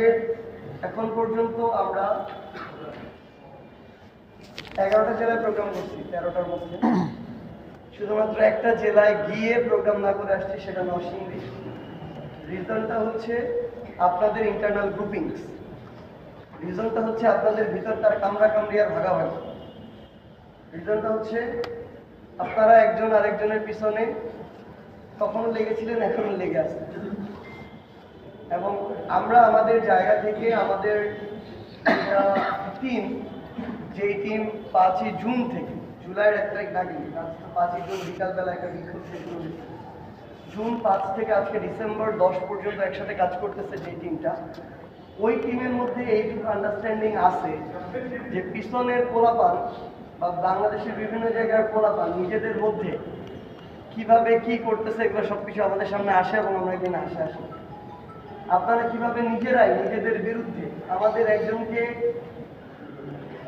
আপনাদের এখন পর্যন্ত আমরা 11টা জেলায় প্রোগ্রাম করছি, 13টার মধ্যে। শুধুমাত্র একটা জেলায় গিয়ে প্রোগ্রাম না করে আসছি, সেটা নরসিংদী। রিজনটা হচ্ছে আপনাদের ইন্টারনাল গ্রুপিংস, রিজনটা হচ্ছে আপনাদের ভিতরকার কামড়াকামড়ি আর ভাগাভাগি, রিজনটা হচ্ছে আপনারা একজন আরেকজনের পিছনে তখনও লেগেছিলেন, এখনো লেগে আছে। এবং আমরা আমাদের জায়গা থেকে আমাদের টিম, যেই টিম 5ই জুন থেকে, জুলাইয়ের 1 তারিখ না গেলে 5ই জুন বিকালবেলা একটা বিক্ষোভ শুরু হয়েছে। জুন 5 থেকে আজকে ডিসেম্বর 10 পর্যন্ত একসাথে কাজ করতেছে যে টিমটা, ওই টিমের মধ্যে এইটুকু আন্ডারস্ট্যান্ডিং আছে যে পিছনের পোলাপান বা বাংলাদেশের বিভিন্ন জায়গার পোলাপান নিজেদের মধ্যে কিভাবে কি করতেছে এগুলো সবকিছু আমাদের সামনে আসে এবং আমরা এখানে আসি। আপনারা কিভাবে নিজেরাই নিজেদের বিরুদ্ধে আমাদের একজনকে,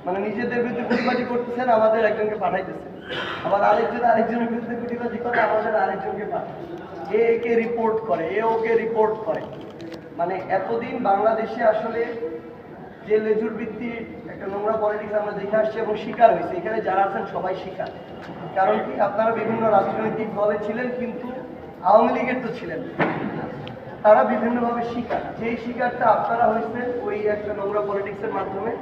মানে নিজেদের বিরুদ্ধে গুটিবাজি করতেছেন, আমাদের একজনকে পাঠাইতেছেন, আবার আরেকজনের বিরুদ্ধে গুটিবাজি করে আমাদের আরেকজনকে পাঠায়, একে রিপোর্ট করে, ওকে রিপোর্ট করে। মানে এতদিন বাংলাদেশে আসলে যে লেজুর ভিত্তির একটা নোংরা পলিটিক্স আমরা দেখে আসছি এবং শিকার হয়েছে, এখানে যারা আছেন সবাই শিকার। কারণ কি, আপনারা বিভিন্ন রাজনৈতিক দলে ছিলেন কিন্তু আওয়ামী লীগের তো ছিলেন, তারা বিভিন্নভাবে শিকার। যেই শিকারটা আপনারা হয়েছেন ওই একটা নোংরা পলিটিক্সের মাধ্যমে।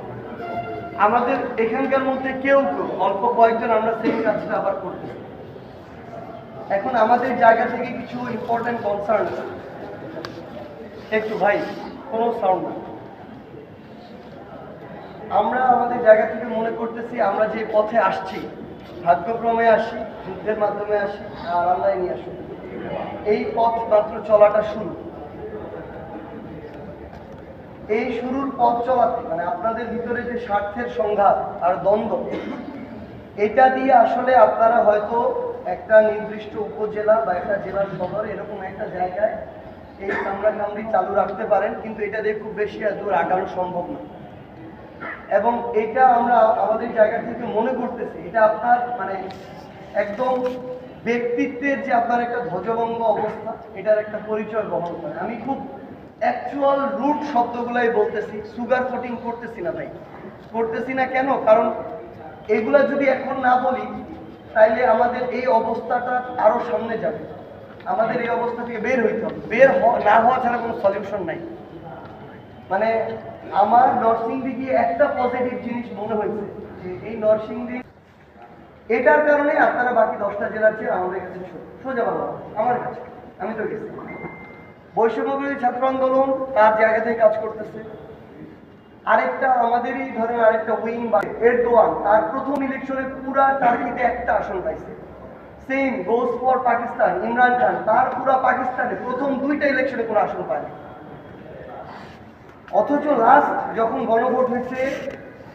আমাদের এখানকার মধ্যে কেউ অল্প কয়েকজন আমরা সেই কাজটা আবার করতেছি। এখন আমাদের জায়গা থেকে কিছু ইম্পর্টেন্ট কনসার্ন, একটু ভাই কোনো সাউন্ড না, আমরা আমাদের জায়গা থেকে মনে করতেছি আমরা যে পথে আসছি, ভাগ্যক্রমে আসি, যুদ্ধের মাধ্যমে আসি, আর আল্লাহ নিয়ে আসুন, এই পথ মাত্র চলাটা শুরু। এই শুরুর পথ চলাতে মানে আপনাদের ভিতরে যে স্বার্থের সংঘাত আর দ্বন্দ্ব, এটা দিয়ে আসলে আপনারা হয়তো একটা নির্দিষ্ট উপজেলা বা একটা জেলার শহর এরকম একটা জায়গায় এই কামড়াকামড়ি চালু রাখতে পারেন, কিন্তু এটা দিয়ে খুব বেশি দূর আগানো সম্ভব না। এবং এটা আমরা আমাদের জায়গা থেকে মনে করতেছি এটা আপনার মানে একদম ব্যক্তিত্বের যে আপনার একটা ধ্বজভঙ্গ অবস্থা, এটার একটা পরিচয় বহন করে। আমি খুব অ্যাকচুয়াল রুট শব্দগুলাই বলতেছি, সুগার কোটিং করতেছি না ভাই, করতেছি না। কেন? কারণ এগুলা যদি এখন না বলি তাইলে আমাদের এই অবস্থাটা আরো সামনে যাবে, আমাদের এই অবস্থা থেকে বের হইতে হবে। না হওয়া ছাড়া কোনো সলিউশন নাই। মানে আমার নরসিংদী গিয়ে একটা পজিটিভ জিনিস মনে হয়েছে যে এই নরসিংদী, এটার কারণে আপনারা বাকি 10টা জেলার চেয়ে আমাদের কাছে সোজা ভালো আমার কাছে, আমি তো গেছি। বৈষম্যবিরোধী ছাত্র আন্দোলন তার জায়গা থেকে কাজ করতেছে। আরেকটা আমাদেরই ধরেন আরেকটা উইং বা এরদোয়ান, তার প্রথম ইলেকশনে পুরা টার্কিতে একটা আসন পাইছে। Same goes for Pakistan, Imran Khan তার পুরা পাকিস্তানে প্রথম 2টা ইলেকশনে কোনো আসন পায়নি। অথচ লাস্ট যখন গণভোট হয়েছে,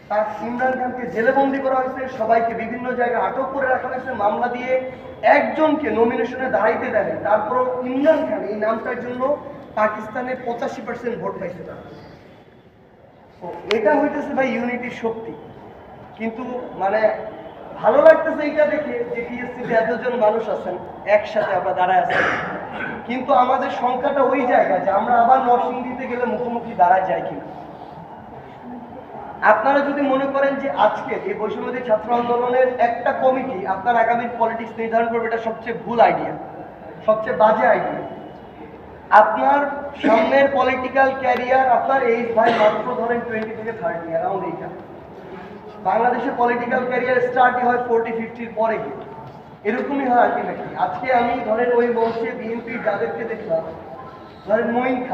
তার ইমরান খানকে জেলেবন্দি করা হয়েছে, সবাইকে বিভিন্ন জায়গায় আটক করে রাখা হয়েছে, মামলা দিয়ে একজনকে নমিনেশনে দাঁড়াইতে দেয়। তারপরও ইমরান খান এই নামটার জন্য পাকিস্তানে 85% ভোট পাইছে। এটা হইতেছে ভাই ইউনিটির শক্তি। কিন্তু মানে ভালো লাগতেছে এটা দেখে যে টিএসসিতে এতজন মানুষ আছেন, একসাথে আমরা দাঁড়ায় আছি, কিন্তু আমাদের সংখ্যাটা ওই জায়গায় যে আমরা আবার নরসিংদীতে গেলে মুখোমুখি দাঁড়ায় যাই কিনা। আপনারা যদি মনে করেন যে আজকে এই বৈষম্যবিরোধী ছাত্র আন্দোলনের একটা কমিটি আপনার আগামী পলিটিক্স নির্ধারণ করবে, এটা সবচেয়ে ভুল আইডিয়া, সবচেয়ে বাজে আইডিয়া। আপনার সামনের পলিটিক্যাল ক্যারিয়ার, আপনার এইজ ভাই মাত্র ধরেন 20 থেকে 30 অ্যারাউন্ড এইটা। বাংলাদেশের পলিটিক্যাল ক্যারিয়ার স্টার্টই হয় 40-50 পরে গিয়ে, এরকমই হয় আলটিমেটলি। আজকে আমি ধরেন ওই বংশে বিএনপির যাদেরকে দেখলাম, ধরেন মঈন খান,